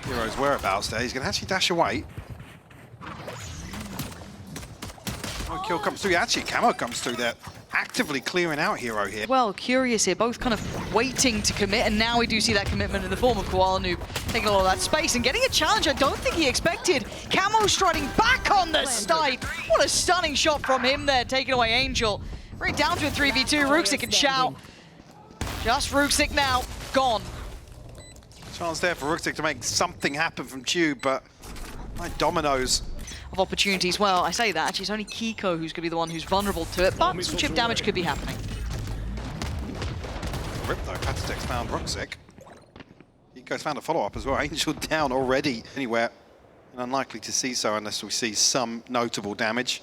Hero's whereabouts there. He's going to actually dash away. Oh, kill comes through. Actually, Camo comes through there. Actively clearing out Hero here. Well, curious here, both kind of waiting to commit, and now we do see that commitment in the form of Koala Noob taking a lot of that space and getting a challenge I don't think he expected. Camo striding back on the snipe. What a stunning shot from him there, taking away Angel. Right down to a 3v2, Rooksik and Shao. Just Rooksik now, gone. Chance there for Rooksik to make something happen from Tube, but like dominoes. Of opportunities. Well, I say that, actually it's only Kiko who's going to be the one who's vulnerable to it, but some chip damage could be happening. Rip though, Patatek's found Rooksik. Kiko's found a follow-up as well. Angel down already anywhere, and unlikely to see so unless we see some notable damage.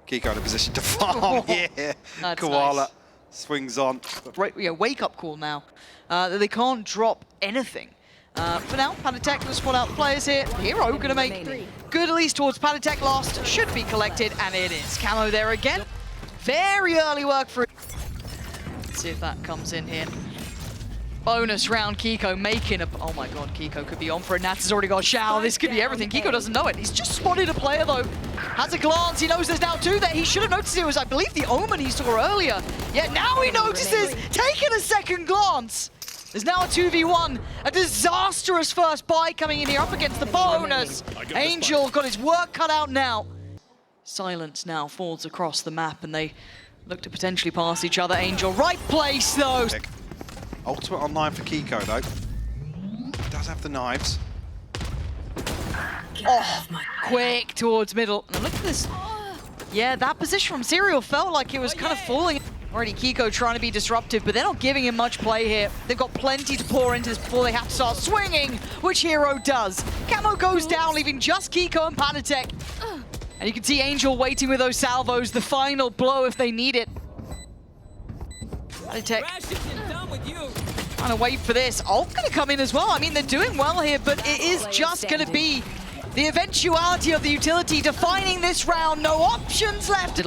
Kiko in a position to farm here. Koala nice. swings on. Right, yeah, wake-up call now. That they can't drop anything. For now, Patatek going to spot out the players here. Hero going to make good at least towards Patatek. Last should be collected, and it is. Camo there again. Very early work for it. Let's see if that comes in here. Bonus round, Kiko making a... Oh my god, Kiko could be on for it. Natus has already got a Shao. This could be everything. Kiko doesn't know it. He's just spotted a player though. Has a glance. He knows there's now two there. He should have noticed it was, I believe, the Omen he saw earlier. Yet now he notices, taking a second glance. There's now a 2v1. A disastrous first buy coming in here up against the bonus. Angel got his work cut out now. Silence now falls across the map and they look to potentially pass each other. Angel, right place though. Ultimate online for Kiko though. He does have the knives. Oh, quick towards middle. And look at this. Yeah, that position from Serial felt like it was kind of falling. Already Kiko trying to be disruptive, but they're not giving him much play here. They've got plenty to pour into this before they have to start swinging, which Hero does. Camo goes down, leaving just Kiko and Patatek. And you can see Angel waiting with those salvos, the final blow if they need it. Patatek trying to wait for this. Ult gonna come in as well. I mean, they're doing well here, but it is just gonna be the eventuality of the utility defining this round. No options left.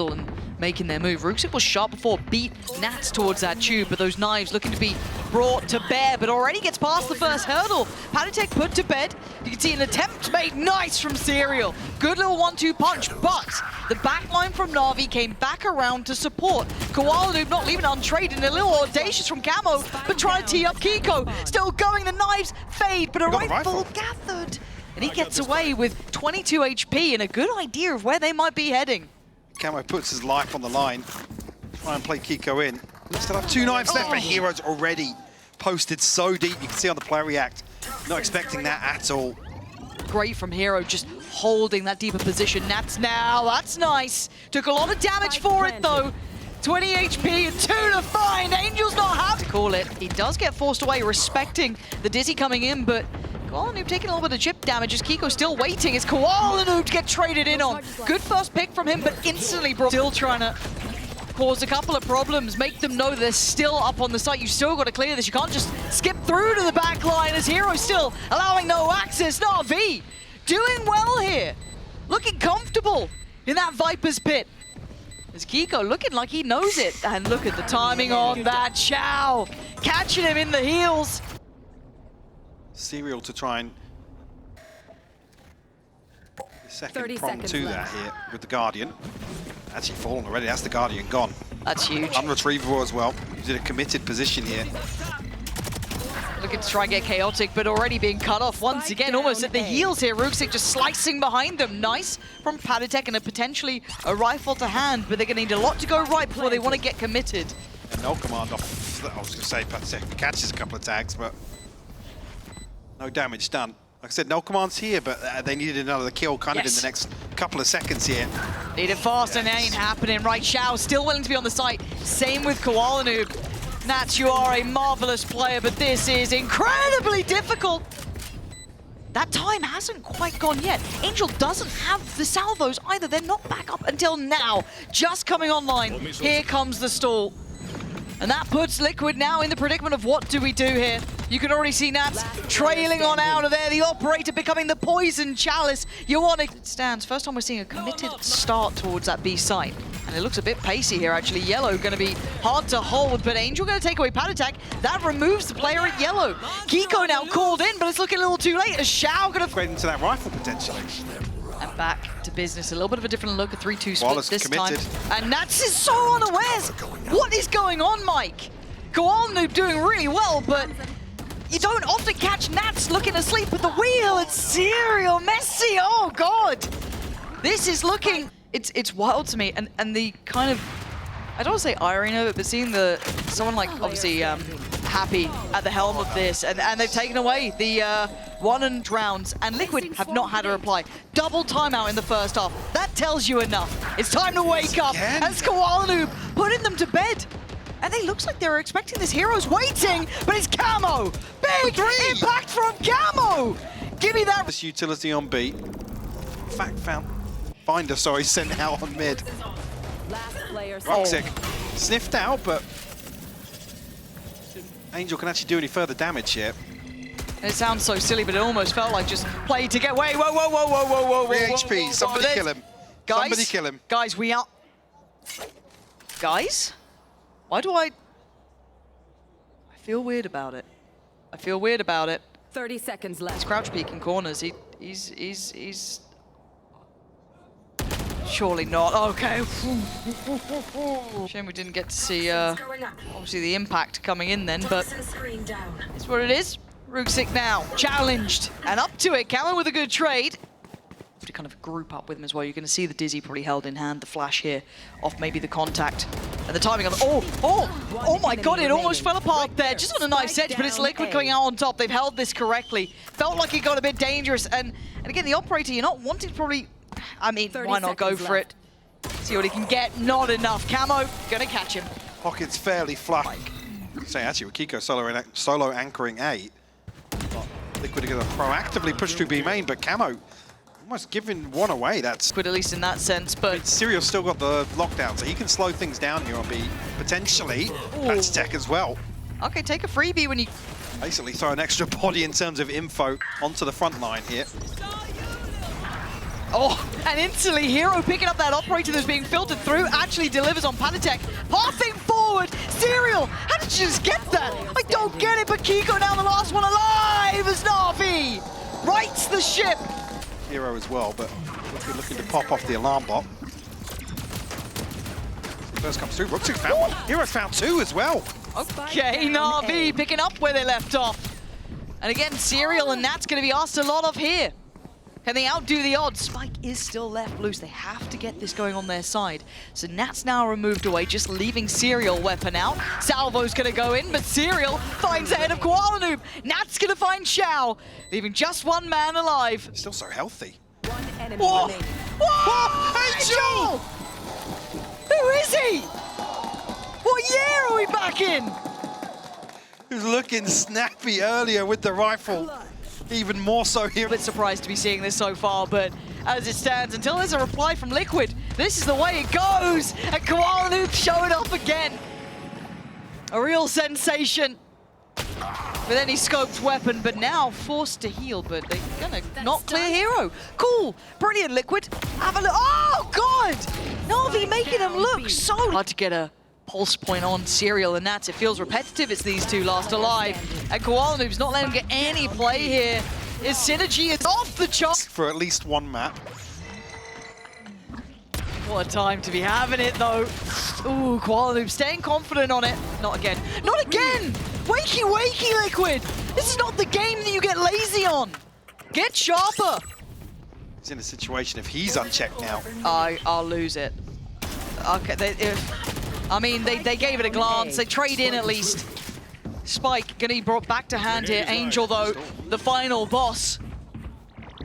Making their move. Rooksik was sharp before, beat Nats towards that tube, but those knives looking to be brought to bear, but already gets past the first hurdle. Patatek put to bed. You can see an attempt made nice from Serial. Good little 1-2 punch, but the backline from Navi came back around to support. Koala Noob not leaving it untraded, and a little audacious from Camo, but trying to tee up Kiko. Still going, the knives fade, but a rifle gathered. And he gets away with 22 HP and a good idea of where they might be heading. Camo puts his life on the line. Try and play Kiko in. Still have two knives left, but Hero's already posted so deep. You can see on the player react. Not expecting that at all. Great from Hero, just holding that deeper position. Nats now, that's nice. Took a lot of damage for it though. 20 HP and 2 to find. Angel's not happy to call it. He does get forced away, respecting the Dizzy coming in, but Koala Noob taking a little bit of chip damage as Kiko still waiting. It's Koala Noob to get traded in on. Good first pick from him, but instantly brought. Still trying to cause a couple of problems, make them know they're still up on the site. You still got to clear this. You can't just skip through to the back line as Hero still allowing no access. NAVI doing well here. Looking comfortable in that Viper's pit. As Kiko looking like he knows it. And look at the timing on that. Shao catching him in the heels. Serial to try and second prong to that here with the Guardian. Actually fallen already, that's the Guardian gone. That's huge. Unretrievable as well. He's in a committed position here. Looking to try and get chaotic, but already being cut off once again, almost at the heels here. Rooksik just slicing behind them. Nice from Patatek and potentially a rifle to hand, but they're going to need a lot to go right before they want to get committed. And no command off, I was going to say Patatek catches a couple of tags, but no damage done. Like I said, no commands here, but they needed another kill kind of in the next couple of seconds here. Need it fast and it ain't happening. Right, Shao still willing to be on the site. Same with Koala Noob. Nats, you are a marvelous player, but this is incredibly difficult. That time hasn't quite gone yet. Angel doesn't have the salvos either. They're not back up until now. Just coming online. Here comes the stall. And that puts Liquid now in the predicament of what do we do here. You can already see Nats trailing on out of there. The operator becoming the poison chalice. You want it. It stands. First time we're seeing a committed start towards that B site. And it looks a bit pacey here, actually. Yellow going to be hard to hold, but Angel going to take away Pad Attack. That removes the player at yellow. Kiko now called in, but it's looking a little too late. As Xiao going to... Upgrade into that rifle, potentially. And back to business. A little bit of a different look, a 3-2 split Wallace this committed. time. And Nats is so unawares. What is going on, Mike? Koalnoob doing really well, but you don't often catch Nats looking asleep at the wheel. It's Serial Messi. Oh, God. This is looking... It's wild to me. And the kind of... I don't want to say irony of it, but seeing someone like, obviously, Happy at the helm of this, and they've taken away the 1 and rounds, and Liquid have not had a reply. Double timeout in the first half. That tells you enough. It's time to wake up. As Koalnoob putting them to bed. And it looks like they were expecting this. Hero's waiting, but it's Camo. Big impact from Camo. Give me that. This utility on B. Finder, sorry, sent out on mid. Roxic sniffed out, but Angel can actually do any further damage here. It sounds so silly, but it almost felt like just play to get away. Whoa, whoa, whoa, whoa, whoa, whoa, whoa. 3 HP, somebody kill him. Guys, somebody kill him. Guys, we are... Guys? Why do I feel weird about it. I feel weird about it. 30 seconds left. He's crouch peeking corners. He's... Surely not. Okay. Shame we didn't get to see, obviously, the impact coming in then, but it's what it is. Ruxic now challenged and up to it. Camo with a good trade. To kind of group up with him as well. You're going to see the Dizzy probably held in hand, the flash here off maybe the contact. And the timing of the... Oh my God, it almost fell apart there. Just on a nice edge, but it's Liquid coming out on top. They've held this correctly. Felt like it got a bit dangerous. And again, the operator, you're not wanting to probably... I mean, why not go for it? See what he can get. Not enough. Camo, gonna catch him. Pocket's fairly flat. Say actually with Kiko solo anchoring A. Liquid are gonna proactively push through B main, but Camo almost giving one away. That's good, at least in that sense, but Serial's still got the lockdown, so he can slow things down here on B. Potentially, that's tech as well. Okay, take a freebie when you basically throw an extra body in terms of info onto the front line here. Oh, and instantly Hero picking up that operator that's being filtered through actually delivers on Panatek. Pathing forward, Serial, how did you just get that? I don't get it, but Kiko now the last one alive as NAVI rights the ship. Hero as well, but we're looking to pop off the alarm bot. First comes through, Ruxic found one. Hero's found two as well. Okay, NAVI picking up where they left off. And again, Serial and Nat's going to be asked a lot of here. Can they outdo the odds? Spike is still left loose. They have to get this going on their side. So Nat's now removed away, just leaving Serial weapon out. Salvo's going to go in, but Serial finds the head of Koalnoob. Nat's going to find Xiao, leaving just one man alive. Still so healthy. One enemy remaining. Whoa! Angel! Who is he? What year are we back in? He was looking snappy earlier with the rifle. Even more so here. A bit surprised to be seeing this so far, but as it stands, until there's a reply from Liquid, this is the way it goes. And Koalnoob showing up again. A real sensation with any scoped weapon, but now forced to heal, but they're gonna not clear Hero. Cool, brilliant, Liquid. Have a look. Oh, God! NAVI making him look so hard to get a pulse point on Serial and Nats. It feels repetitive. It's these two last alive. And Koalnoob's not letting him get any play here. His synergy is off the charts. For at least one map. What a time to be having it, though. Ooh, Koalnoob staying confident on it. Not again. Not again! Wakey, wakey, Liquid! This is not the game that you get lazy on. Get sharper. He's in a situation if he's unchecked now. I'll lose it. Okay, they gave it a glance. They trade in at least. Spike gonna be brought back to hand here. Angel, though, the final boss.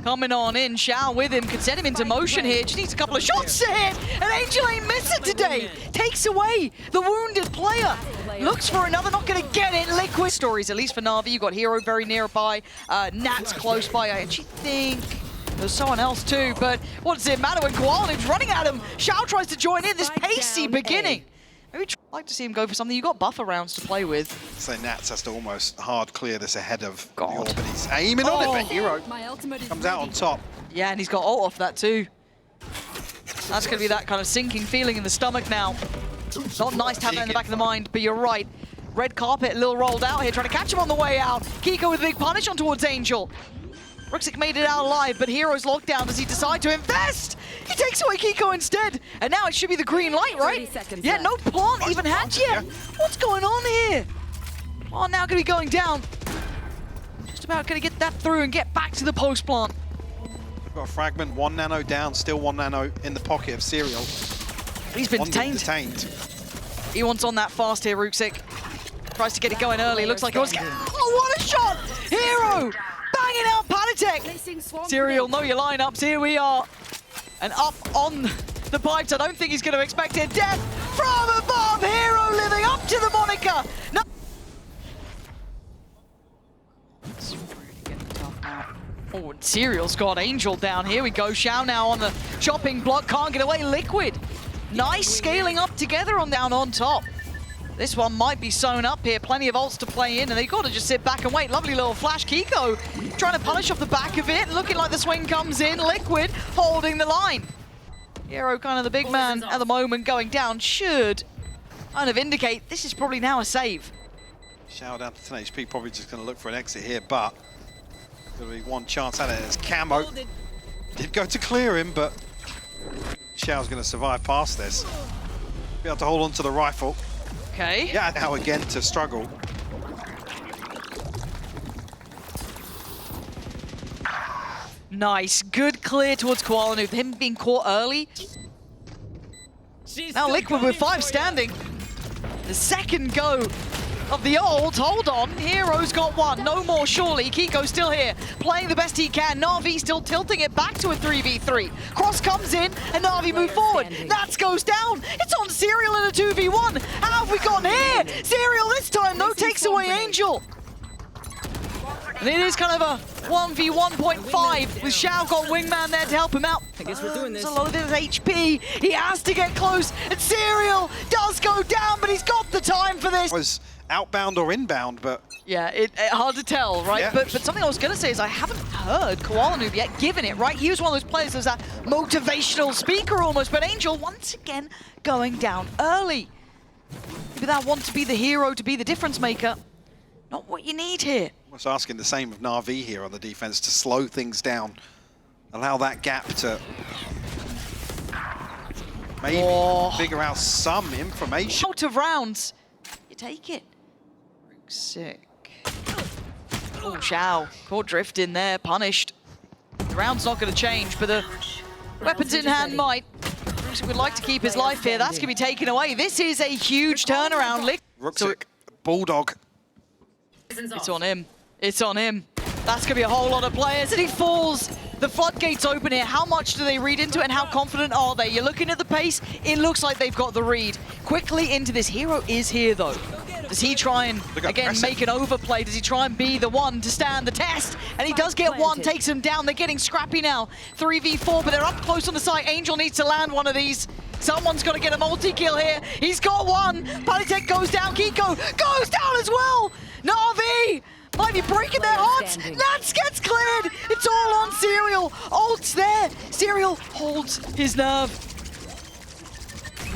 Coming on in. Xiao with him. Could set him into motion here. Just needs a couple of shots to hit. And Angel ain't missing today. Takes away the wounded player. Looks for another. Not gonna get it. Liquid stories, at least for NAVI. You've got Hero very nearby. Nat's close by. I actually think there's someone else too, but what does it matter when Koalnoob's running at him? Xiao tries to join in. This pacey beginning. Maybe I'd like to see him go for something. You've got buffer rounds to play with. So Nats has to almost hard clear this ahead of the orb, and he's aiming on it, but Hero comes out on top. Yeah, and he's got ult off that too. That's going to be that kind of sinking feeling in the stomach now. Not nice to have that in the back of the mind, but you're right. Red carpet, a little rolled out here, trying to catch him on the way out. Kiko with a big punish on towards Angel. Ruxic made it out alive, but Hero's locked down. Does he decide to invest? He takes away Kiko instead. And now it should be the green light, right? Yeah, no plant even hatched yet. What's going on here? Oh, now going to be going down. Just about going to get that through and get back to the post plant. Got a fragment, 1 nano down, still 1 nano in the pocket of Serial. He's been detained. He wants on that fast here, Ruxic. Tries to get it going early. Looks like it was... Oh, what a shot! Hero! Banging out Panatek! Serial, know your lineups. Here we are. And up on the pipes. I don't think he's going to expect it. Death from above! Hero living up to the moniker! No. It's really getting tough now. Oh, and Serial's got Angel down. Here we go. Xiao now on the chopping block. Can't get away. Liquid. Nice scaling up together on down on top. This one might be sewn up here. Plenty of ults to play in, and they've got to just sit back and wait. Lovely little flash. Kiko trying to punish off the back of it. Looking like the swing comes in. Liquid holding the line. Hero, kind of the big man at the moment, going down. Should kind of indicate this is probably now a save. Xiao down to 10 HP. Probably just going to look for an exit here, but there's going to be one chance at it. It's Camo. Did go to clear him, but Xiao's going to survive past this. Be able to hold on to the rifle. Okay. Yeah, now again to struggle. Nice. Good clear towards Koala Noob. Him being caught early. Now Liquid with 5 standing. The second go of the ult. Hold on. Hero's got 1. No more, surely. Kiko's still here. Playing the best he can. NAVI still tilting it back to a 3v3. Cross comes in, and NAVI move forward. Nats goes down. It's on Serial in a 2v1. How have we gotten here? Serial this time, though, takes away Angel. And it is kind of a 1v1.5 with Xiao got Wingman there to help him out. I guess we're doing this. A lot of his HP. He has to get close, and Serial does go down, but he's got the time for this. Was outbound or inbound, but yeah, it hard to tell, right? Yeah. But something I was going to say is I haven't heard Koala Noob yet given it, right? He was one of those players who's that motivational speaker almost, but Angel once again going down early. Maybe that want to be the hero, to be the difference maker. Not what you need here. I was asking the same of NAVI here on the defense to slow things down, allow that gap to maybe figure out some information. Out of rounds, you take it. Sick. Oh, Xiao. Caught drift in there, punished. The round's not going to change, but the weapons in hand might. Bruce would like to keep his life here. That's going to be taken away. This is a huge turnaround. Ruxic, Bulldog. It's on him. It's on him. That's going to be a whole lot of players, and he falls. The floodgates open here. How much do they read into it, and how confident are they? You're looking at the pace. It looks like they've got the read. Quickly into this. Hero is here, though. Does he try and, again, make an overplay? Does he try and be the one to stand the test? And he does get one, takes him down. They're getting scrappy now. 3v4, but they're up close on the site. Angel needs to land one of these. Someone's got to get a multi-kill here. He's got one. Panatek goes down. Kiko goes down as well. NAVI might be breaking their hearts. Nats gets cleared. It's all on Serial. Ult's there. Serial holds his nerve.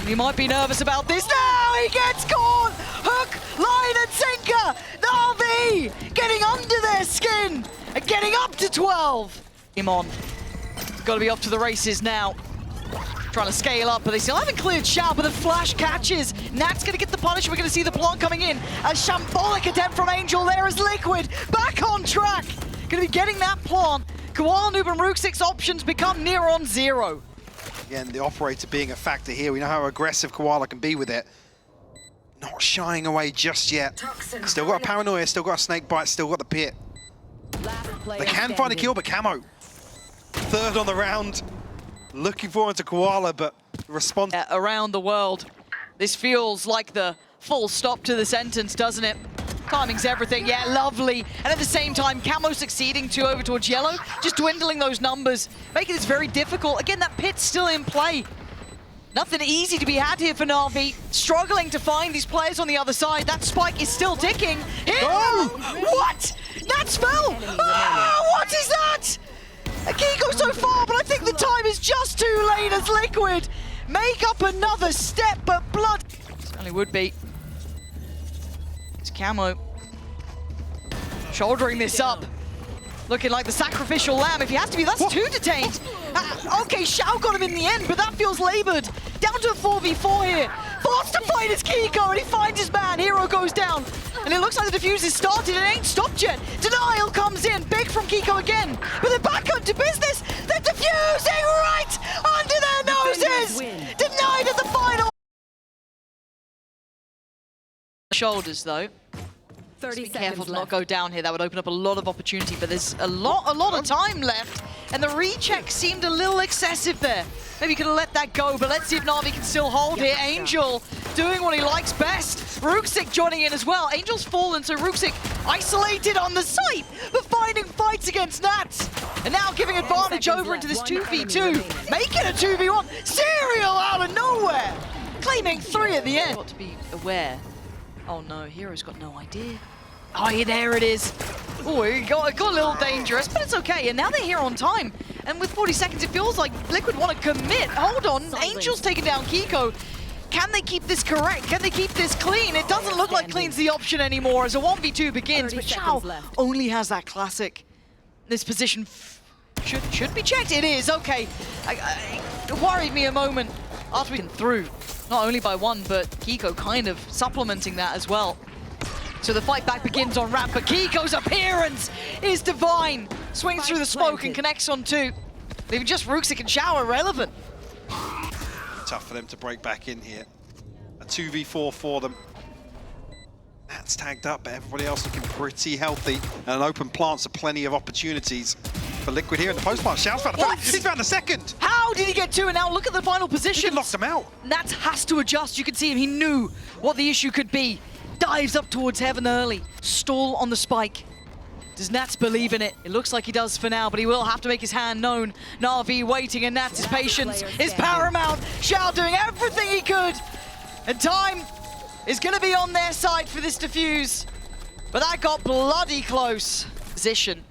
He might be nervous about this. Now he gets caught! Hook, line and sinker! NAVI getting under their skin and getting up to 12. Him on. Got to be off to the races now. Trying to scale up, but they still haven't cleared Xiao, but the flash catches. Nat's going to get the punish. We're going to see the plant coming in. A shambolic attempt from Angel there as Liquid back on track. Going to be getting that plant. Koala Noob and Ruxic's options become near on 0. Again, the operator being a factor here. We know how aggressive Koala can be with it. Not shying away just yet. Still got a paranoia, still got a snake bite, still got the pit. They can find a kill, but Camo. 3rd on the round. Looking forward to Koala, but response. Around the world, this feels like the full stop to the sentence, doesn't it? Timing's everything, yeah, lovely. And at the same time, Camo succeeding to over towards Yellow, just dwindling those numbers, making this very difficult. Again, that pit's still in play. Nothing easy to be had here for NAVI. Struggling to find these players on the other side. That spike is still ticking. Here! Oh! What? That spell! Ah, what is that? Kiko so far, but I think the time is just too late as Liquid make up another step, but blood certainly would be. It's Camo shouldering this up, looking like the sacrificial lamb. If he has to be, that's two detained. Okay, Xiao got him in the end, but that feels labored. Down to a 4v4 here. Forced to fight his Kiko, and he finds his man. Hero goes down, and it looks like the defuse is started and ain't stopped yet. Denial comes in, big from Kiko again, but they're back up to business. They're defusing right under their noses. Denied at the final. Shoulders though. 30 Be careful seconds to not left. go down here. That would open up a lot of opportunity, but there's a lot of time left, and the recheck seemed a little excessive there. Maybe you could have let that go, but let's see if Navi can still hold here. Angel doing what he likes best. Ruxic joining in as well. Angel's fallen, so Ruxic isolated on the site, but finding fights against Nats. And now giving advantage over into this 2v2. Make it a 2v1. Serial out of nowhere. Claiming 3 at the end. Got to be aware. Oh no, Hero's got no idea. Oh yeah, there it is. Oh, it got a little dangerous, but it's okay. And now they're here on time. And with 40 seconds, it feels like Liquid want to commit. Hold on, Angel's taking down Kiko. Can they keep this correct? Can they keep this clean? It doesn't look like clean's the option anymore as a 1v2 begins, but Xiao only has that classic. This position should be checked. It is, okay. It worried me a moment after we went through. Not only by one, but Kiko kind of supplementing that as well. So the fight back begins on ramp, but Kiko's appearance is divine. Swings through the smoke and connects on 2. Leaving just Ruxic and Xiao irrelevant. Tough for them to break back in here. A 2v4 for them. That's tagged up, but everybody else looking pretty healthy. And an open plant, so plenty of opportunities for Liquid here in the post plant. Xiao's found a third. He's found a second. How did he get 2? And now look at the final position. He locked him out. Nats has to adjust. You can see him. He knew what the issue could be. Dives up towards heaven early. Stall on the spike. Does Nats believe in it? It looks like he does for now, but he will have to make his hand known. Na'Vi waiting, and Nats' patience is paramount. Xiao doing everything he could. And time is going to be on their side for this defuse. But that got bloody close. Position.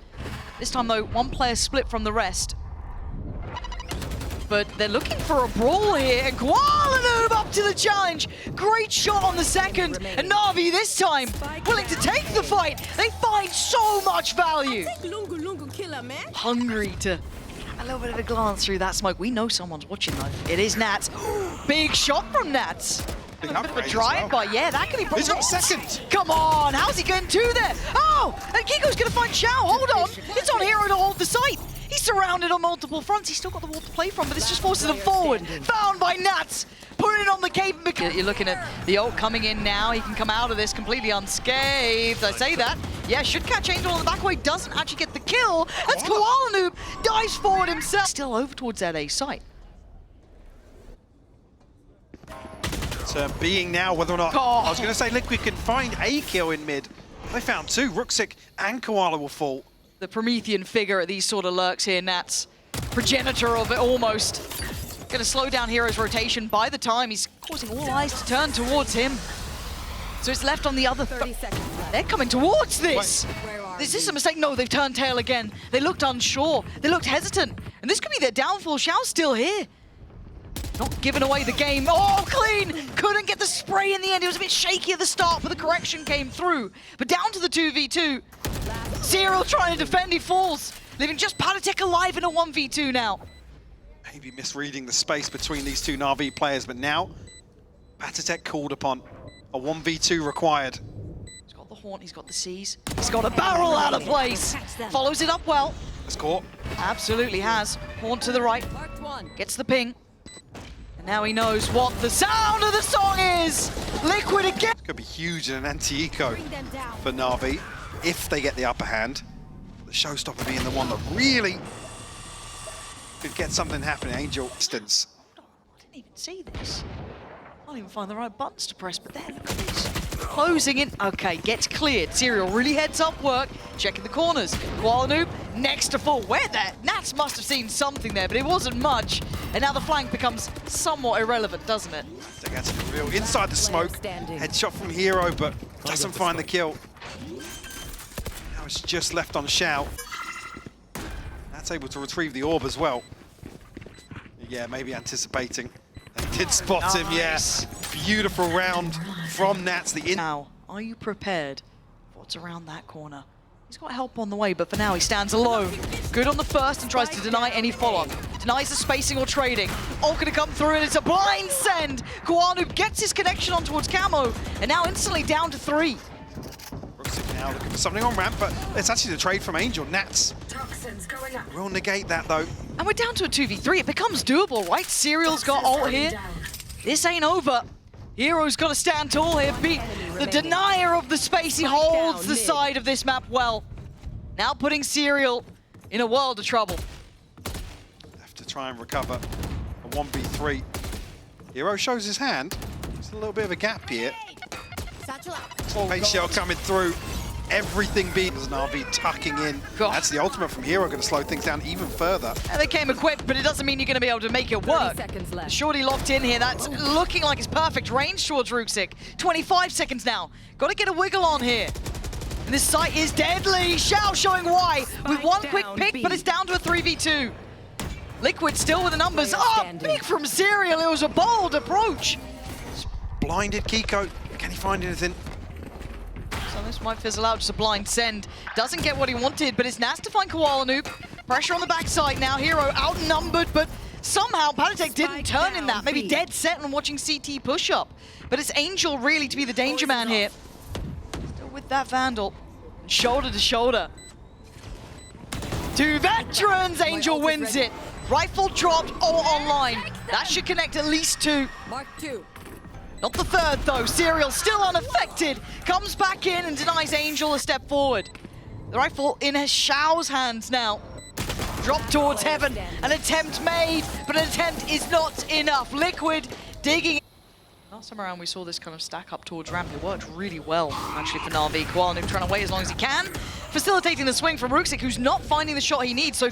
This time, though, one player split from the rest. But they're looking for a brawl here, and Kuala Noob up to the challenge. Great shot on the second, and Navi this time willing to take the fight. They find so much value. Hungry to have a little bit of a glance through that smoke. We know someone's watching though. It is Nats. Big shot from Nats. Big A bit of a upgrade as drive-by, well. yeah, that could be. He's got second. Come on, how's he getting 2 there? Oh, and Kiko's gonna find Xiao. Hold on, it's on Hero to hold the site. He's surrounded on multiple fronts. He's still got the wall to play from, but this just forces him forward. Found by Nats. Putting it on the cape. You're looking at the ult coming in now. He can come out of this completely unscathed. I say that. Yeah, should catch Angel on the back way. Doesn't actually get the kill. That's Kuala Noob. Dives forward himself. Still over towards that A site. So being now whether or not, Oh. I was going to say Liquid can find a kill in mid. They found 2. Ruxic and Koala will fall. The Promethean figure at these sort of lurks here, Nats. Progenitor of it almost. Gonna slow down Hero's rotation by the time he's causing all eyes to turn towards him. So it's left on the other. 30 seconds left. They're coming towards this. Where are Is this a mistake? No, they've turned tail again. They looked unsure. They looked hesitant. And this could be their downfall. Xiao's still here. Not giving away the game. Oh, clean! Couldn't get the spray in the end. It was a bit shaky at the start, but the correction came through. But down to the 2v2. Zero trying to defend, he falls. Leaving just Patatek alive in a 1v2 now. Maybe misreading the space between these 2 Na'Vi players, but now Patatek called upon. A 1v2 required. He's got the haunt, he's got the seize. He's got a barrel out of place. Follows it up well. The score. Absolutely has. Haunt to the right. Marked 1. Gets the ping. And now he knows what the sound of the song is. Liquid again. Could be huge in an anti-eco Bring them down. for Na'Vi if they get the upper hand. The showstopper being the one that really could get something happening. Angel distance. I didn't even see this. I can't even find the right buttons to press, but there, look at this. Closing in. Okay, gets cleared. Serial really heads up work. Checking the corners. Kuala Noob next to full. Where there? Nats must have seen something there, but it wasn't much. And now the flank becomes somewhat irrelevant, doesn't it? They get to the reveal inside the smoke. standing. Headshot from Hero, but doesn't find the kill. Now it's just left on Xiao. That's able to retrieve the orb as well. Yeah, maybe anticipating a Did spot him, yes. Beautiful round from Nats. Now, are you prepared for what's around that corner? He's got help on the way, but for now he stands alone. Good on the first and tries to deny any follow-up. Denies the spacing or trading. Ult gonna come through and it's a blind send. Kuanu gets his connection on towards Camo and now instantly down to 3. Brooksy now looking for something on ramp, but it's actually the trade from Angel. Nats will negate that though. And we're down to a 2v3. It becomes doable, right? Serial's got ult here. This ain't over. Hero's got to stand tall here, beat the denier of the space. He holds the side of this map well. Now putting Serial in a world of trouble. Have to try and recover a 1v3. Hero shows his hand. There's a little bit of a gap here. Space shell coming through. Everything being as NAVI tucking in. God. That's the ultimate from Hero, going to slow things down even further. And they came equipped, but it doesn't mean you're going to be able to make it work. Shorty locked in here. That's looking like it's perfect range towards Ruxic. 25 seconds now. Got to get a wiggle on here. And this site is deadly. Xiao showing why with one quick pick, but it's down to a 3v2. Liquid still with the numbers. Oh, big from Serial. It was a bold approach. Blinded Kiko. Can he find anything? So this might fizzle out, just a blind send. Doesn't get what he wanted, but it's Nas to find Koala Noob. Pressure on the backside now. Hero outnumbered, but somehow Panatek didn't turn in that. Maybe dead set on watching CT push up. But it's Angel really to be the danger man here. Still with that Vandal. Shoulder to shoulder. Two veterans, Angel wins it. Rifle dropped, all online. That should connect at least 2. Mark 2. Not the third though. Serial still unaffected. Comes back in and denies Angel a step forward. The rifle in Xiao's hands now. Drop towards heaven. An attempt made, but an attempt is not enough. Liquid digging. Last time around we saw this kind of stack up towards ramp. It worked really well actually for NAVI. Koala trying to wait as long as he can. Facilitating the swing from Ruxic, who's not finding the shot he needs. So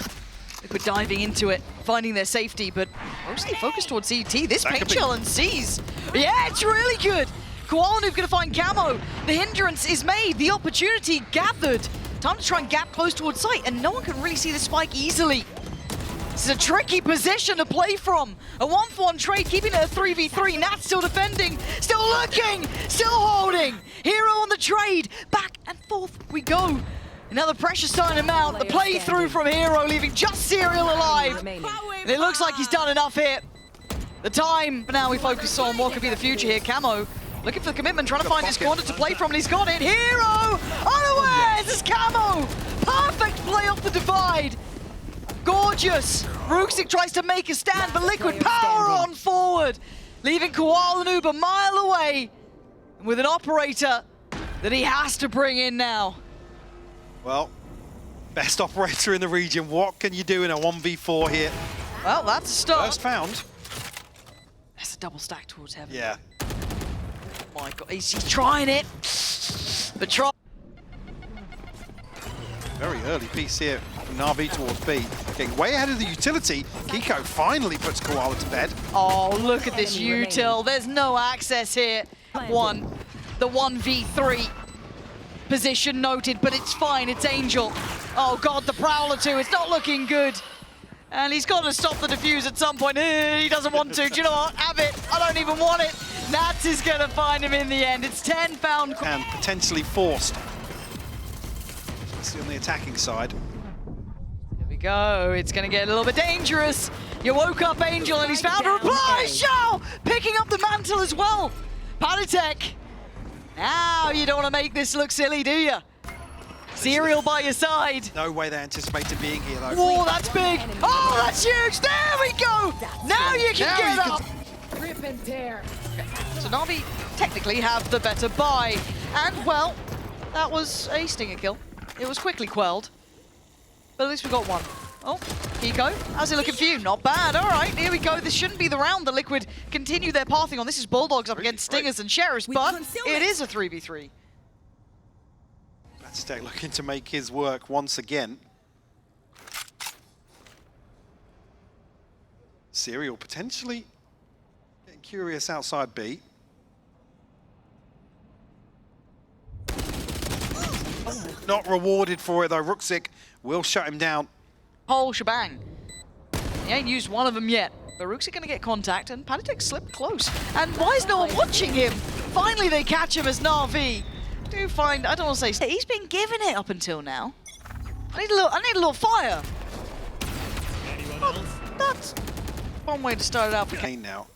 Liquid diving into it, finding their safety, but mostly focused towards CT. This paint shell and sees. Yeah, it's really good. Koala gonna find Camo. The hindrance is made, the opportunity gathered. Time to try and gap close towards site, and no one can really see the spike easily. This is a tricky position to play from. A 1-for-1 trade, keeping it a 3v3. Nat still defending, still looking, still holding. Hero on the trade, back and forth we go. Now the pressure's starting to mount. The playthrough from Hero, leaving just Serial alive. And it looks like he's done enough here. The time, but now we focus on what could be the future here. Camo looking for the commitment, trying to find his corner to play from, and he's got it. Hero unawares, it's Camo. Perfect play off the divide. Gorgeous. Ruxic tries to make a stand, but Liquid power on forward, leaving Koala Noob a mile away with an operator that he has to bring in now. Well, best operator in the region. What can you do in a 1v4 here? Well, that's a start. First found. That's a double stack towards heaven. Yeah. Oh my God, he's trying it. But try. Very early piece here from NAVI towards B. Getting way ahead of the utility. Kiko finally puts Koala to bed. Oh, look at this util. There's no access here. The 1v3. Position noted, but it's fine, it's Angel. Oh God, the Prowler too, it's not looking good. And he's got to stop the defuse at some point. He doesn't want to, do you know what? Have it, I don't even want it. Nats is gonna find him in the end. It's 10 found. And potentially forced. See on the attacking side. Here we go, it's gonna get a little bit dangerous. You woke up Angel and he's found a reply. Xiao picking up the mantle as well. Panatek. Now you don't want to make this look silly, do you? Serial by your side. No way they anticipated being here though. Whoa, that's big. Oh, that's huge. There we go. Now you can get up. Rip and tear. So NAVI technically have the better buy. And well, that was a stinger kill. It was quickly quelled. But at least we got one. Oh, Kiko, how's it looking for you? Not bad. All right, here we go. This shouldn't be the round the Liquid continue their pathing on. This is Bulldogs up against Stingers and Sheriffs, but it is a 3v3. That's Steg looking to make his work once again. Serial potentially getting curious outside B. Not rewarded for it though. Ruxic will shut him down. Whole shebang. He ain't used one of them yet. Baruch's going to get contact, and Panatek slipped close. And why is no one watching him? Finally, they catch him as NAVI. I don't want to say, he's been giving it up until now. I need a little fire. Oh, that's one way to start it out for Kane now.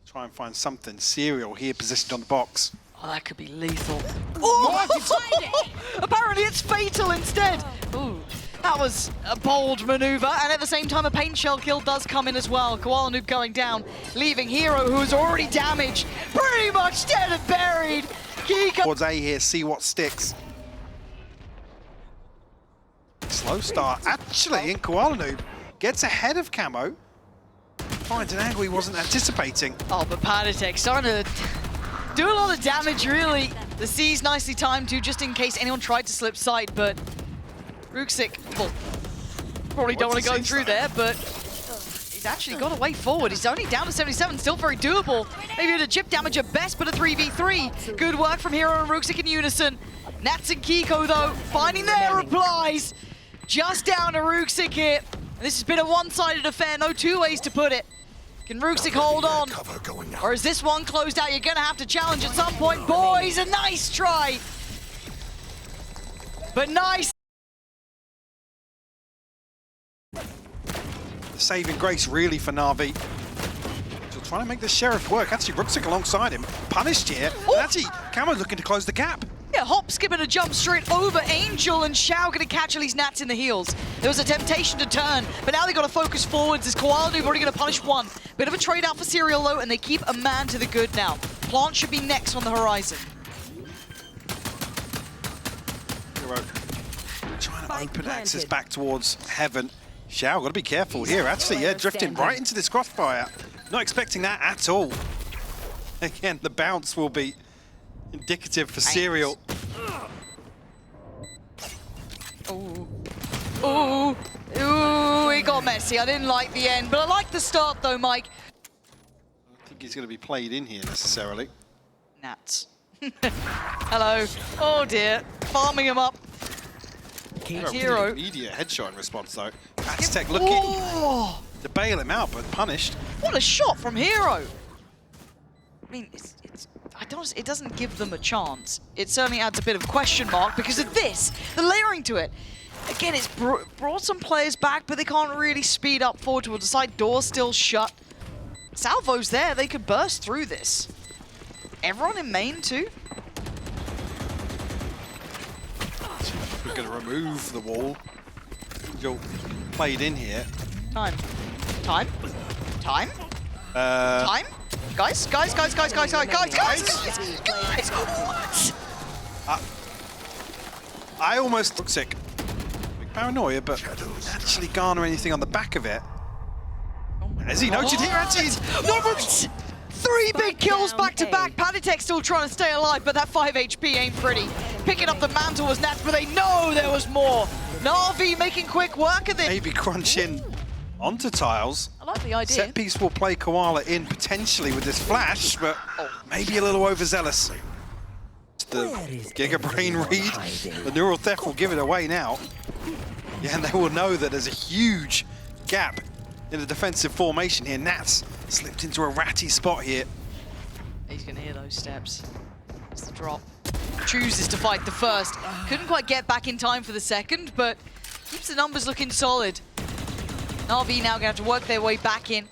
Try and find something. Serial here positioned on the box. Oh, that could be lethal. Oh! Apparently it's fatal instead. Ooh, that was a bold maneuver, and at the same time a paint shell kill does come in as well. Koala Noob going down, leaving Hero, who's already damaged, pretty much dead and buried. Kiko Towards A here, see what sticks. Slow start, actually, in Koala Noob. Gets ahead of Camo. Finds an angle he wasn't anticipating. Oh, but Panatek starting to do a lot of damage, really. The C's nicely timed too, just in case anyone tried to slip sight, but Ruxic, well, probably don't want to go through there, but he's actually got a way forward. He's only down to 77, still very doable. Maybe a chip damage at best, but a 3v3. Good work from Hero and Ruxic in unison. Nats and Kiko, though, finding their replies. Just down to Ruxic here. This has been a one-sided affair, no two ways to put it. Can Ruxic hold on? Or is this one closed out? You're gonna have to challenge at some point. Boys, a nice try. But nice. The saving grace really for Navi. So trying to make the Sheriff work. Actually, Ruxic alongside him. Punished here. And actually, Camo's looking to close the gap. Yeah, hop, skip, and a jump straight over Angel, and Xiao gonna catch at least Nats in the heels. There was a temptation to turn, but now they gotta focus forwards as Koala Noob already gonna punish one. Bit of a trade out for Serial though, and they keep a man to the good now. Plant should be next on the horizon. Hero trying to open access back towards Heaven. Xiao, gotta be careful here. Actually, yeah, drifting right into this crossfire. Not expecting that at all. Again, the bounce will be indicative for Serial. Ooh. Ooh. Ooh, it got messy. I didn't like the end, but I like the start though, Mike. I don't think he's going to be played in here necessarily. Nats. Hello. Oh dear. Farming him up. Hero. Immediate headshot in response though. Aztec looking to bail him out, but punished. What a shot from Hero. I mean, it doesn't give them a chance. It certainly adds a bit of question mark because of this, the layering to it. Again, it's brought some players back, but they can't really speed up forward towards the side. Door's still shut. Salvo's there, they could burst through this. Everyone in main too? We're going to remove the wall. Angel played in here. Time. Time? Time? Time? Guys! What? I almost look sick. Big paranoia, but didn't actually garner anything on the back of it. As he noted here, actually, What? 3 big kills back to back. Panatek still trying to stay alive, but that 5 HP ain't pretty. Picking up the mantle was Nats, but they know there was more. Navi making quick work of this. maybe crunch in onto tiles. I like the idea. Set piece will play Koala in potentially with this flash, but maybe a little overzealous. The Giga Brain read, the neural theft will give it away now. Yeah, and they will know that there's a huge gap in the defensive formation here. Nats slipped into a ratty spot here. He's gonna hear those steps. It's the drop. Chooses to fight the first. Couldn't quite get back in time for the second, but keeps the numbers looking solid. Navi now gonna have to work their way back in.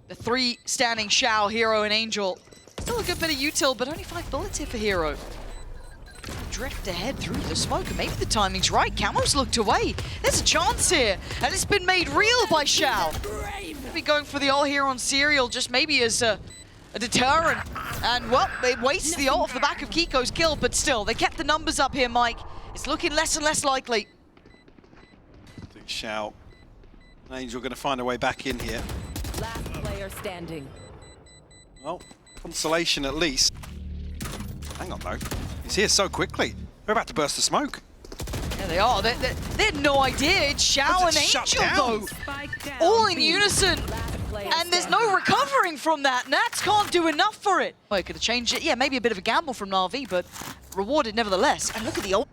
The 3 standing Xiao, Hero, and Angel. Still a good bit of util, but only 5 bullets here for Hero. Drift ahead through the smoke, and maybe the timing's right. Camo's looked away. There's a chance here, and it's been made real by Xiao. Maybe going for the ult here on Serial, just maybe as a deterrent. And, well, it wastes the ult off the back of Kiko's kill, but still, they kept the numbers up here, Mike. It's looking less and less likely. I think Xiao and Angel going to find a way back in here. Last player standing. Well, consolation at least. Hang on, though. He's here so quickly. They're about to burst the smoke. There they are. They had no idea. It's Xiao and Angel, though. All in unison. And there's no recovering from that. Nats can't do enough for it. Well, it could have changed it. Yeah, maybe a bit of a gamble from NAVI, but rewarded nevertheless. And look at the ult.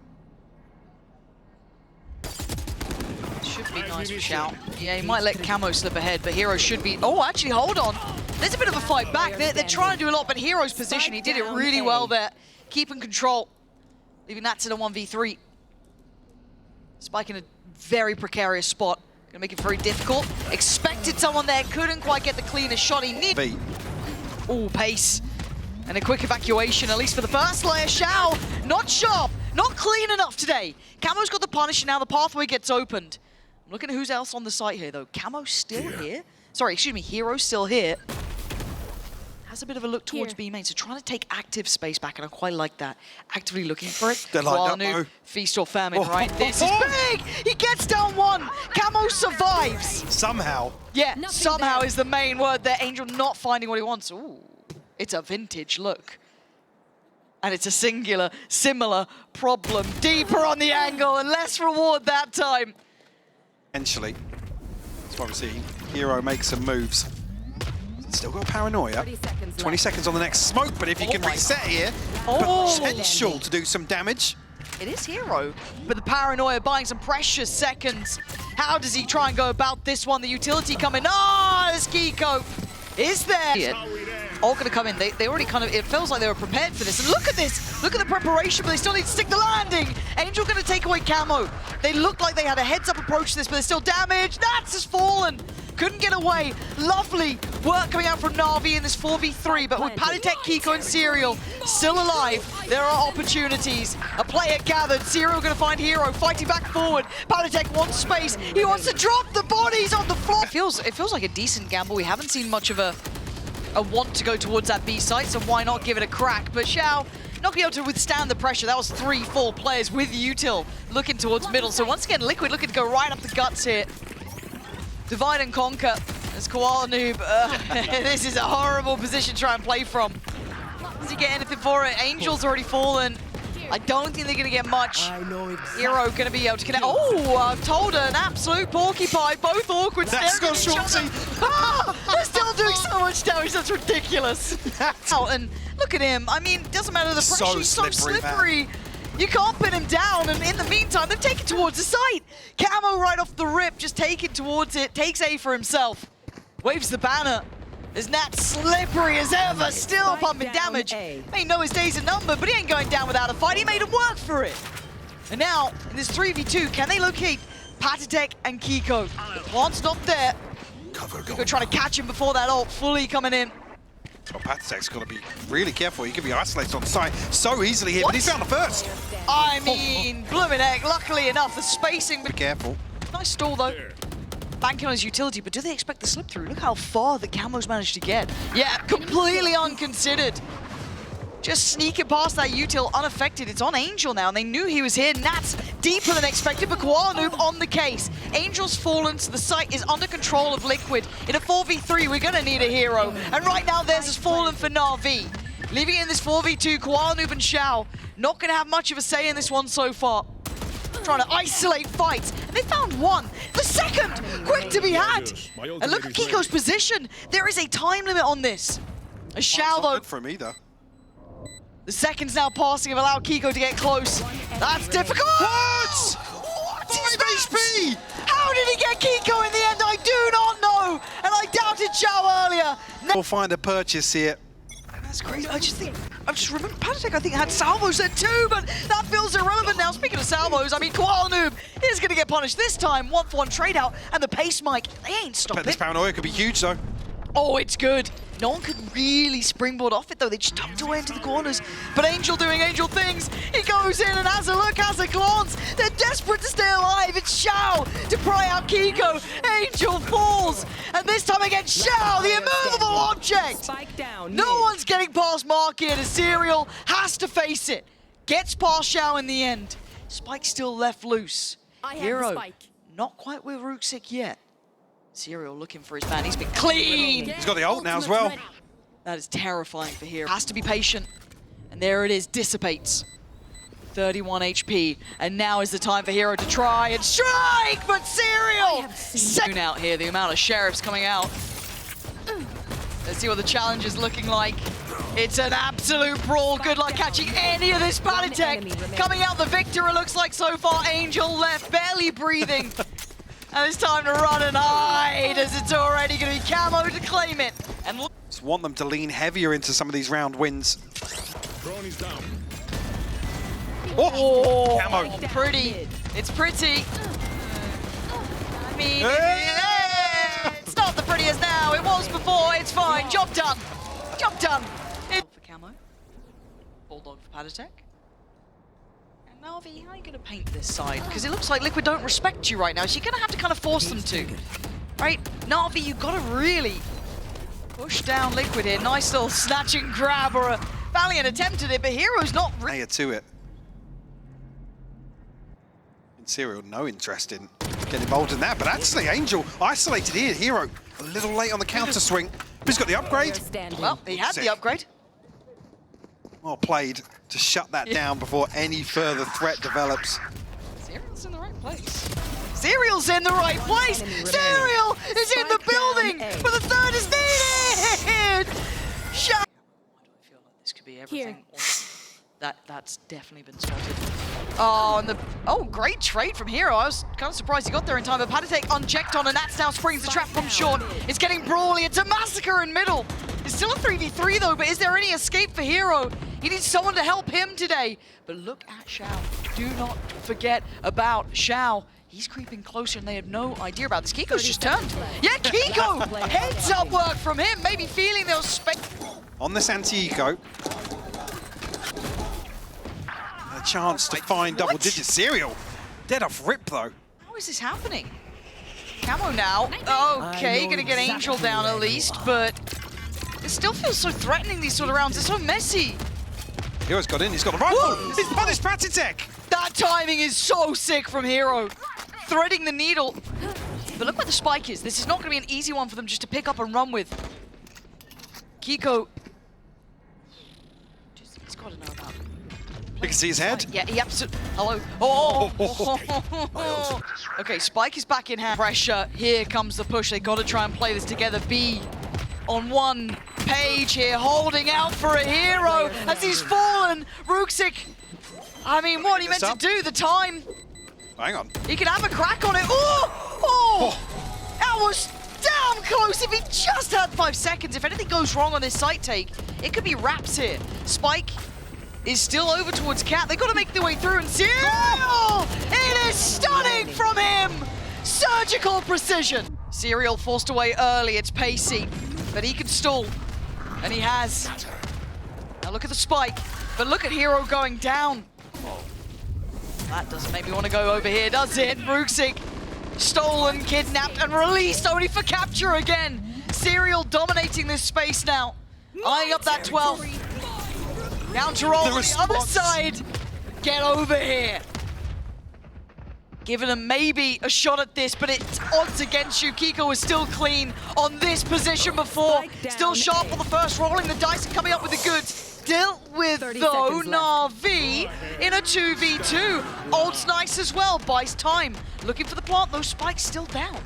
Should be nice for Shao. Yeah, he might let Camo slip ahead, but Hero should be... Oh, actually, hold on. There's a bit of a fight back. They're trying to do a lot, but Hero's position, he did it really well there. Keeping control, leaving Natus in a 1v3. Spike in a very precarious spot. Gonna make it very difficult. Expected someone there, couldn't quite get the cleanest shot he needed. Oh, pace. And a quick evacuation, at least for the first layer. Shao, not sharp, not clean enough today. Camo's got the punish, and now the pathway gets opened. I'm looking at who's else on the site here, though. Camo's still here. Sorry, excuse me, Hero's still here. Has a bit of a look towards B main, so trying to take active space back, and I quite like that. Actively looking for it. Like feast or famine, right? This is big! He gets down one! Camo survives! Somehow. Yeah, somehow is the main word there. Angel not finding what he wants. Ooh, it's a vintage look. And it's a similar problem. Deeper on the angle and less reward that time. Eventually. That's why we're seeing Hero make some moves. Still got paranoia. 20 seconds on the next smoke, but if you can reset here, potential to do some damage. It is Hero, but the paranoia buying some precious seconds. How does he try and go about this one? The utility coming. Ah, there's Kiko. Is there? All gonna come in. They already kind of, it feels like they were prepared for this. And look at this. Look at the preparation, but they still need to stick the landing. Angel gonna take away Camo. They looked like they had a heads up approach to this, but they're still damaged. That's just fallen. Couldn't get away. Lovely work coming out from NAVI in this 4v3, but with Palitek, Kiko, and Serial still alive, there are opportunities. A player gathered. Serial gonna find Hero, fighting back forward. Palitek wants space. He wants to drop the bodies on the floor. It feels like a decent gamble. We haven't seen much of a want to go towards that B site, so why not give it a crack? But Shao not be able to withstand the pressure. That was 3-4 players with Util looking towards middle. So once again, Liquid looking to go right up the guts here. Divide and conquer as Koala Noob. This is a horrible position to try and play from. Does he get anything for it? Angel's already fallen. I don't think they're going to get much. Hero going to be able to connect. Oh, I've told her, an absolute porcupine. Both awkward staring at each other. Ah, they're still doing so much damage. That's ridiculous. And look at him. I mean, doesn't matter the pressure. He's so slippery. You can't pin him down, and in the meantime, they've taken towards the site. Camo right off the rip, just taking towards it, takes A for himself. Waves the banner. Is Nat slippery as ever, still pumping damage. May know his days are numbered, but he ain't going down without a fight. He made him work for it. And now, in this 3v2, can they locate Patatek and Kiko? The plant's not there. Kiko trying to catch him before that ult fully coming in. Well, Patatek's got to be really careful. He could be isolated on the side so easily here, but he's found the first. I mean, blooming heck, luckily enough, the spacing. Be careful. Nice stall, though. Banking on his utility, but do they expect the slip through? Look how far the Camo's managed to get. Yeah, completely unconsidered. Just sneaking past that util unaffected. It's on Angel now, and they knew he was here. Nats deeper than expected, but Koala Noob on the case. Angel's fallen, so the site is under control of Liquid. In a 4v3, we're gonna need a hero. And right now, theirs has fallen for NAVI. Leaving in this 4v2, Koala Noob and Shao. Not gonna have much of a say in this one so far. Trying to isolate fights, and they found one. The second, quick to be had. And look at Kiko's position. There is a time limit on this. A Shao, though. Good for him either. The seconds now passing have allowed Kiko to get close. That's difficult. What? What is HP? How did he get Kiko in the end? I do not know. And I doubted Shao earlier. We'll find a purchase here. That's crazy. I just remember Patatek, I think, had salvos there too, but that feels irrelevant now. Speaking of salvos, I mean, Koala Noob is going to get punished this time. 1-for-1 trade out, and the pace mic, they ain't stopping. This paranoia could be huge, though. Oh, it's good. No one could really springboard off it, though. They just tucked away into the corners. But Angel doing Angel things. He goes in and has a look, has a glance. They're desperate to stay alive. It's Shao to pry out Kiko. Angel falls. And this time against Shao, the immovable object. No one's getting past Mark here. The Serial has to face it. Gets past Shao in the end. Spike still left loose. Hero, not quite with Ruxic yet. Serial looking for his ban. He's been clean. He's got the ult now as well. That is terrifying for Hero. Has to be patient. And there it is, dissipates. 31 HP. And now is the time for Hero to try and strike, but Serial! Soon out here, the amount of sheriffs coming out. Let's see what the challenge is looking like. It's an absolute brawl. Good luck catching any of this Palitek. Coming out the victor, it looks like so far. Angel left, barely breathing. And it's time to run and hide, as it's already going to be Camo to claim it. And look. Just want them to lean heavier into some of these round wins. Oh, Camo. Pretty. It's pretty. I mean, it's not the prettiest now. It was before. It's fine. Job done. Job done. For Camo. Bulldog for Padatek. And Navi, how are you going to paint this side? Because it looks like Liquid don't respect you right now, so you're going to have to kind of force them to. Right? Navi, you've got to really push down Liquid here. Nice little snatch and grab, or a Valiant attempted it, but Hero's not really To it. Vincere, no interest in getting involved in that, but actually Angel isolated here. Hero a little late on the counter swing. Who's got the upgrade? Well, he had the upgrade. Well played to shut that down before any further threat develops. Serial's in the right place. Serial's in the right place! Serial is in the building, but the third is needed! Why do I feel like this could be everything? That's definitely been spotted. Oh, and great trade from Hero. I was kind of surprised he got there in time, but Padatek unchecked on, and Nats now springs the trap from short. It's getting brawly. It's a massacre in middle. It's still a 3v3 though, but is there any escape for Hero? He needs someone to help him today. But look at Xiao. Do not forget about Xiao. He's creeping closer, and they have no idea about this. Kiko's just turned. Yeah, Kiko! Heads up work from him, maybe feeling those space. On this anti-eco. A chance to find double digit. Serial. Dead off rip though. How is this happening? Camo now. Okay, gonna get Angel down at least, but it still feels so threatening, these sort of rounds. They're so messy. Hero's got in, he's got the rifle. He's punished Padatek. That timing is so sick from Hero. Threading the needle. But look where the spike is. This is not going to be an easy one for them just to pick up and run with. Kiko. He's got to know about it. You can see his head. Yeah, he absolutely. Hello. Oh. Okay, spike is back in hand. Pressure. Here comes the push. They got to try and play this together. B on one page here, holding out for a Hero as he's fallen. Ruxic. I mean, what are you meant to do? The time. Hang on. He can have a crack on it. Oh! That was damn close. If he just had 5 seconds, if anything goes wrong on this site take, it could be wraps here. Spike is still over towards Cat. They got to make their way through, and Serial! It is stunning from him! Surgical precision. Serial forced away early. It's pacey, but he can stall, and he has. Now look at the spike, but look at Hero going down. That doesn't make me want to go over here, does it? Ruxic stolen, kidnapped, and released only for capture again. Serial dominating this space now. Eyeing up that 12th. Down to roll on the other side. Get over here. Giving them maybe a shot at this, but it's odds against you. Kiko is still clean on this position before. Still sharp on the first, rolling the dice and coming up with the goods. Dealt with, though, NAVI in a 2v2. Old's nice as well, buys time. Looking for the plant, though, Spike's still down.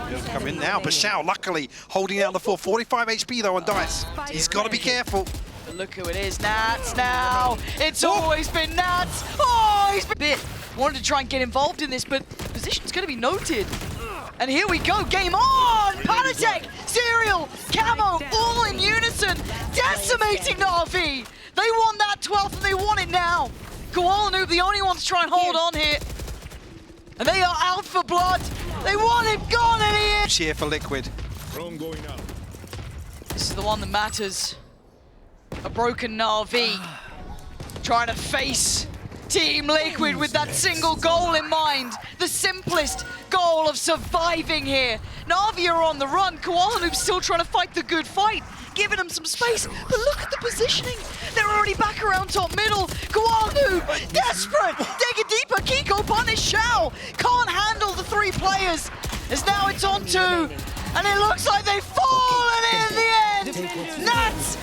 He'll come in now, but Xiao luckily holding out the 445 HP though on dice. He's got to be careful. But look who it is, Nats now. It's always been Nats. Oh, he's been bit. Wanted to try and get involved in this, but position's going to be noted. And here we go, game on! Padatek, Serial, Camo, all in unison, decimating Navi. They want that 12th and they want it now. Koala Noob, the only ones trying to hold on here. And they are out for blood. They want him gone, and he is. Cheer for Liquid. This is the one that matters. A broken Navi trying to face Team Liquid with that single goal in mind. The simplest goal of surviving here. Navi are on the run. Koala Noob's still trying to fight the good fight, giving them some space. But look at the positioning. They're already back around top middle. Koala Noob, desperate. Dig it deeper. Kiko punish Xiao. Can't handle the 3 players. As now it's on 2. And it looks like they've fallen in the end. Nats